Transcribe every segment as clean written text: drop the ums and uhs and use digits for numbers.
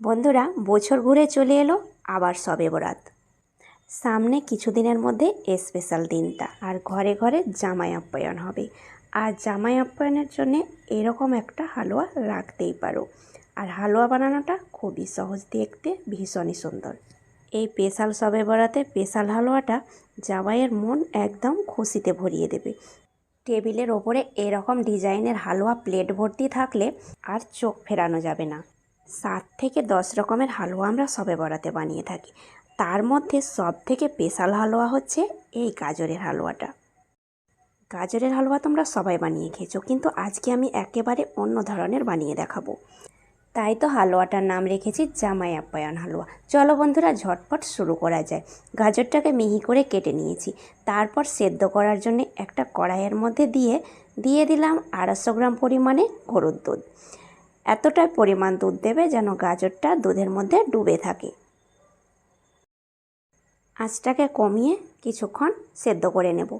বন্ধুরা, বছর ঘুরে চলে এলো আবার শবে বরাত। সামনে কিছুদিনের মধ্যে স্পেশাল দিনটা, আর ঘরে ঘরে জামাই আপ্যায়ন হবে। আর জামাই আপ্যায়নের জন্য এরকম একটা হালুয়া রাখতেই পারো। আর হালুয়া বানানোটা খুবই সহজ, দেখতে ভীষণই সুন্দর। এই স্পেশাল শবে বরাতে স্পেশাল হালুয়াটা জামাইয়ের মন একদম খুশিতে ভরিয়ে দেবে। টেবিলের ওপরে এরকম ডিজাইনের হালুয়া প্লেট ভর্তি থাকলে আর চোখ ফেরানো যাবে না। 7 থেকে 10 রকমের হালুয়া আমরা শবে বরাতে বানিয়ে থাকি। তার মধ্যে সবথেকে স্পেশাল হালুয়া হচ্ছে এই গাজরের হালুয়াটা। গাজরের হালুয়া তোমরা সবাই বানিয়ে খেয়েছো, কিন্তু আজকে আমি একেবারে অন্য ধরনের বানিয়ে দেখাবো। তাই তো হালুয়াটার নাম রেখেছি জামাই আপ্যায়ন হালুয়া। চলো বন্ধুরা, ঝটপট শুরু করা যায়। গাজরটাকে মিহি করে কেটে নিয়েছি। তারপর সেদ্ধ করার জন্য একটা কড়াইয়ের মধ্যে দিয়ে দিলাম 250 গ্রাম পরিমাণে গরুর দুধ। এতটাই পরিমাণ দুধ দেবে যেন গাজরটা দুধের মধ্যে ডুবে থাকে। আঁচটাকে কমিয়ে কিছুক্ষণ সেদ্ধ করে নেব।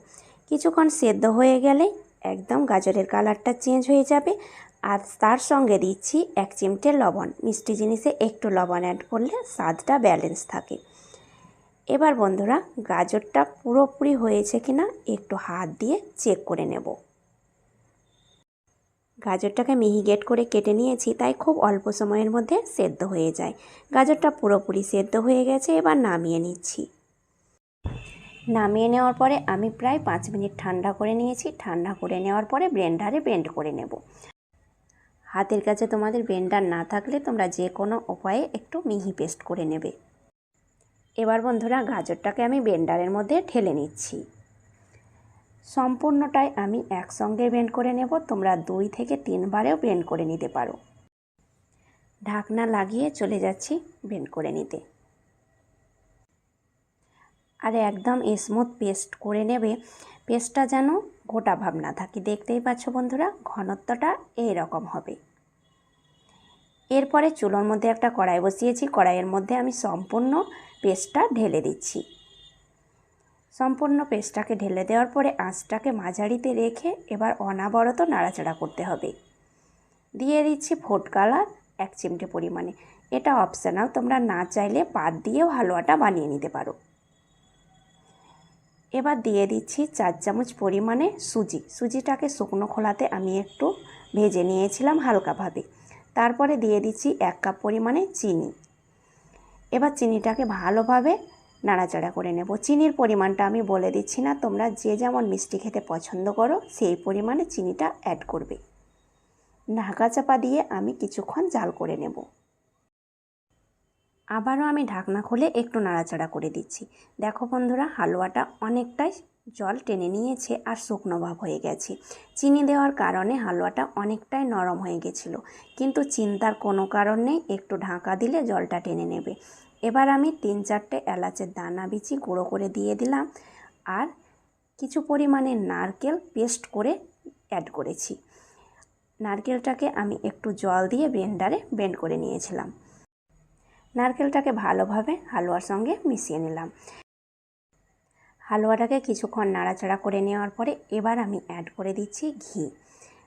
কিছুক্ষণ সেদ্ধ হয়ে গেলে একদম গাজরের কালারটা চেঞ্জ হয়ে যাবে। আর তার সঙ্গে দিচ্ছি 1 চিমটে লবণ। মিষ্টি জিনিসে একটু লবণ অ্যাড করলে স্বাদটা ব্যালেন্স থাকে। এবার বন্ধুরা, গাজরটা পুরোপুরি হয়েছে কিনা একটু হাত দিয়ে চেক করে নেব। গাজরটাকে মিহি করে কেটে নিয়েছি, তাই খুব অল্প সময়ের মধ্যে সেদ্ধ হয়ে যায়। গাজরটা পুরোপুরি সেদ্ধ হয়ে গেছে, এবার নামিয়ে নিচ্ছি। নামিয়ে নেওয়ার পরে আমি প্রায় 5 মিনিট ঠান্ডা করে নিয়েছি। ঠান্ডা করে নেওয়ার পরে ব্লেন্ডারে ব্লেন্ড করে নেব। হাতের কাছে তোমাদের ব্লেন্ডার না থাকলে তোমরা যে কোনো উপায়ে একটু মিহি পেস্ট করে নেবে। এবার বন্ধুরা, গাজরটাকে আমি ব্লেন্ডারের মধ্যে ঢেলে নিচ্ছি। সম্পূর্ণটাই আমি একসঙ্গে ব্লেন্ড করে নেব। তোমরা 2 থেকে 3 বারেও ব্লেন্ড করে নিতে পারো। ঢাকনা লাগিয়ে চলে যাচ্ছি ব্লেন্ড করে নিতে। আর একদম স্মুথ পেস্ট করে নেবে। পেস্টটা যেন গোটা ভাব না থাকে। দেখতেই পাচ্ছ বন্ধুরা, ঘনত্বটা এইরকম হবে। এরপরে চুলোর মধ্যে একটা কড়াই বসিয়েছি। কড়াইয়ের মধ্যে আমি সম্পূর্ণ পেস্টটা ঢেলে দিচ্ছি। সম্পূর্ণ পেস্টটাকে ঢেলে দেওয়ার পরে আঁচটাকে মাঝারিতে রেখে এবার অনবরত নাড়াচাড়া করতে হবে। দিয়ে দিচ্ছি ফুড কালার 1 চিমটে পরিমাণে। এটা অপশনাল, তোমরা না চাইলে পাত দিয়েও হালুয়াটা বানিয়ে নিতে পারো। এবার দিয়ে দিচ্ছি 4 চামচ পরিমাণে সুজিটাকে শুকনো খোলাতে আমি একটু ভেজে নিয়েছিলাম হালকাভাবে। তারপরে দিয়ে দিচ্ছি 1 কাপ পরিমাণে চিনি। এবার চিনিটাকে ভালোভাবে নাড়াচাড়া করে নেব। চিনির পরিমাণটা আমি বলে দিচ্ছি না, তোমরা যে যেমন মিষ্টি খেতে পছন্দ করো সেই পরিমাণে চিনিটা অ্যাড করবে। ঢাকা চাপা দিয়ে আমি কিছুক্ষণ জাল করে নেব। আবারও আমি ঢাকনা খুলে একটু নাড়াচাড়া করে দিচ্ছি। দেখো বন্ধুরা, হালুয়াটা অনেকটাই জল টেনে নিয়েছে আর শুকনো ভাব হয়ে গেছে। চিনি দেওয়ার কারণে হালুয়াটা অনেকটাই নরম হয়ে গেছিলো, কিন্তু চিন্তার কোনো কারণ নেই, একটু ঢাকা দিলে জলটা টেনে নেবে। এবার আমি 3-4টে এলাচের দানা বিচি গুঁড়ো করে দিয়ে দিলাম। আর কিছু পরিমাণে নারকেল পেস্ট করে অ্যাড করেছি। নারকেলটাকে আমি একটু জল দিয়ে ব্লেন্ডারে ব্লেন্ড করে নিয়েছিলাম। নারকেলটাকে ভালোভাবে হালুয়ার সঙ্গে মিশিয়ে নিলাম। হালুয়াটাকে কিছুক্ষণ নাড়াচাড়া করে নেওয়ার পরে এবার আমি অ্যাড করে দিচ্ছি ঘি।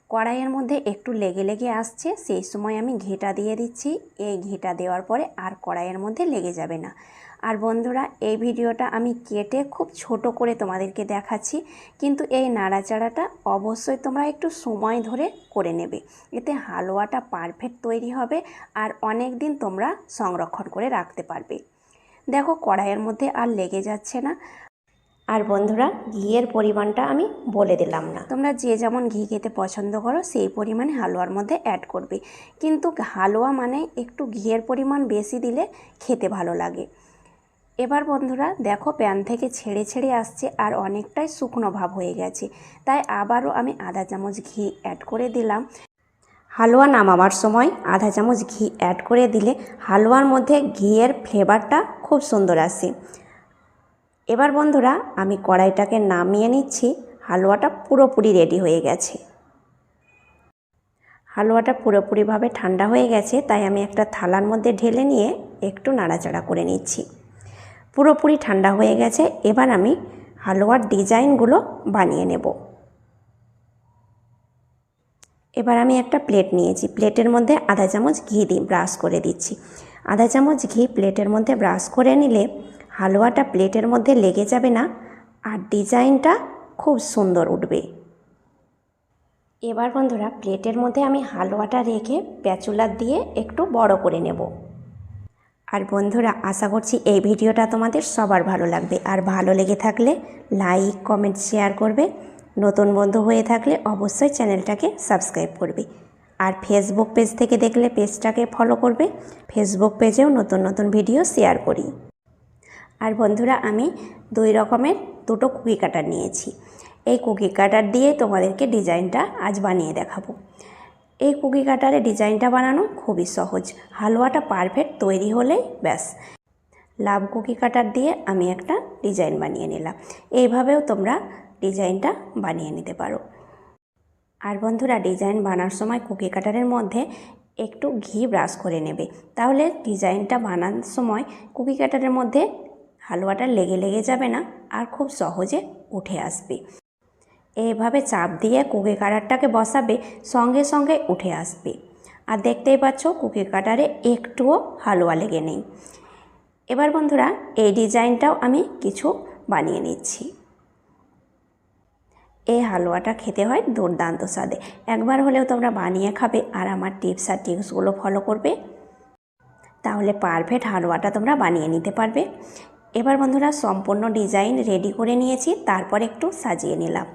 কড়াইয়ের মধ্যে একটু লেগে লেগে আসছে, সেই সময় আমি ঘিটা দিয়ে দিচ্ছি। এই ঘিটা দেওয়ার পরে আর কড়াইয়ের মধ্যে লেগে যাবে না। আর বন্ধুরা, এই ভিডিওটা আমি কেটে খুব ছোট করে তোমাদেরকে দেখাচ্ছি, কিন্তু এই নাড়াচাড়াটা অবশ্যই তোমরা একটু সময় ধরে করে নেবে। এতে হালুয়াটা পারফেক্ট তৈরি হবে আর অনেক দিন তোমরা সংরক্ষণ করে রাখতে পারবে। দেখো, কড়াইয়ের মধ্যে আর লেগে যাচ্ছে না। আর বন্ধুরা, ঘিয়ের পরিমাণটা আমি বলে দিলাম না, তোমরা যে যেমন ঘি খেতে পছন্দ করো সেই পরিমাণে হালুয়ার মধ্যে অ্যাড করবে। কিন্তু হালুয়া মানে একটু ঘিয়ের পরিমাণ বেশি দিলে খেতে ভালো লাগে। এবার বন্ধুরা দেখো, প্যান থেকে ছেড়ে ছেড়ে আসছে আর অনেকটাই শুকনো ভাব হয়ে গেছে। তাই আবারও আমি আধা চামচ ঘি অ্যাড করে দিলাম। হালুয়া নামাবার সময় আধা চামচ ঘি অ্যাড করে দিলে হালুয়ার মধ্যে ঘিয়ের ফ্লেভারটা খুব সুন্দর আসে। এবার বন্ধুরা, আমি কড়াইটাকে নামিয়ে নিচ্ছি। হালুয়াটা পুরোপুরি রেডি হয়ে গেছে। হালুয়াটা পুরোপুরিভাবে ঠান্ডা হয়ে গেছে, তাই আমি একটা থালার মধ্যে ঢেলে নিয়ে একটু নাড়াচাড়া করে নিচ্ছি। পুরোপুরি ঠান্ডা হয়ে গেছে। এবার আমি হালুয়ার ডিজাইনগুলো বানিয়ে নেব। এবার আমি একটা প্লেট নিয়েছি। প্লেটের মধ্যে আধা চামচ ঘি দিয়ে ব্রাশ করে দিচ্ছি। আধা চামচ ঘি প্লেটের মধ্যে ব্রাশ করে নিলে হালুয়াটা প্লেটের মধ্যে লেগে যাবে না আর ডিজাইনটা খুব সুন্দর উঠবে। এবার বন্ধুরা প্লেটের মধ্যে আমি হালুয়াটা রেখে স্প্যাচুলা দিয়ে একটু বড় করে নেব। আর বন্ধুরা আশা করছি এই ভিডিওটা তোমাদের সবার ভালো লাগবে, আর ভালো লেগে থাকলে লাইক কমেন্ট শেয়ার করবে। নতুন বন্ধু হয়ে থাকলে অবশ্যই চ্যানেলটাকে সাবস্ক্রাইব করবে, আর ফেসবুক পেজ থেকে দেখলে পেজটাকে ফলো করবে। ফেসবুক পেজেও নতুন নতুন ভিডিও শেয়ার করি। আর বন্ধুরা আমি 2 রকমের 2টো কুকি কাটার নিয়েছি। এই কুকি কাটার দিয়ে তোমাদেরকে ডিজাইনটা আজ বানিয়ে দেখাবো। এই কুকি কাটারে ডিজাইনটা বানানো খুবই সহজ, হালুয়াটা পারফেক্ট তৈরি হলেই ব্যাস। লাভ কুকি কাটার দিয়ে আমি একটা ডিজাইন বানিয়ে নিলাম। এইভাবেও তোমরা ডিজাইনটা বানিয়ে নিতে পারো। আর বন্ধুরা ডিজাইন বানানোর সময় কুকি কাটারের মধ্যে একটু ঘি ব্রাশ করে নেবে, তাহলে ডিজাইনটা বানানোর সময় কুকি কাটারের মধ্যে হালুয়াটা লেগে যাবে না আর খুব সহজে উঠে আসবে। এইভাবে চাপ দিয়ে কুকি কাটারটাকে বসাবে, সঙ্গে সঙ্গে উঠে আসবে। আর দেখতেই পাচ্ছ কুকি কাটারে একটুও হালুয়া লেগে নেই। এবার বন্ধুরা এই ডিজাইনটাও আমি কিছু বানিয়ে নিচ্ছি। এই হালুয়াটা খেতে হয় দুর্দান্ত স্বাদে। একবার হলেও তোমরা বানিয়ে খাবে আর আমার টিপস আর ট্রিক্সগুলো ফলো করবে, তাহলে পারফেক্ট হালুয়াটা তোমরা বানিয়ে নিতে পারবে। এবার বন্ধুরা সম্পূর্ণ ডিজাইন রেডি করে নিয়েছি, তারপর একটু সাজিয়ে নিলাম।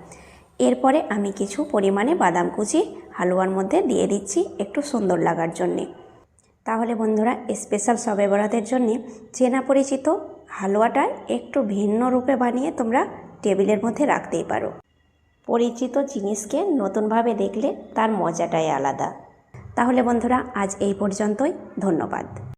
এরপরে আমি কিছু পরিমাণে বাদাম কুচি হালুয়ার মধ্যে দিয়ে দিচ্ছি একটু সুন্দর লাগার জন্যে। তাহলে বন্ধুরা স্পেশাল শবে বরাতের জন্যে চেনা পরিচিত হালুয়াটা একটু ভিন্ন রূপে বানিয়ে তোমরা টেবিলের মধ্যে রাখতেই পারো। পরিচিত জিনিসকে নতুনভাবে দেখলে তার মজাটাই আলাদা। তাহলে বন্ধুরা আজ এই পর্যন্তই, ধন্যবাদ।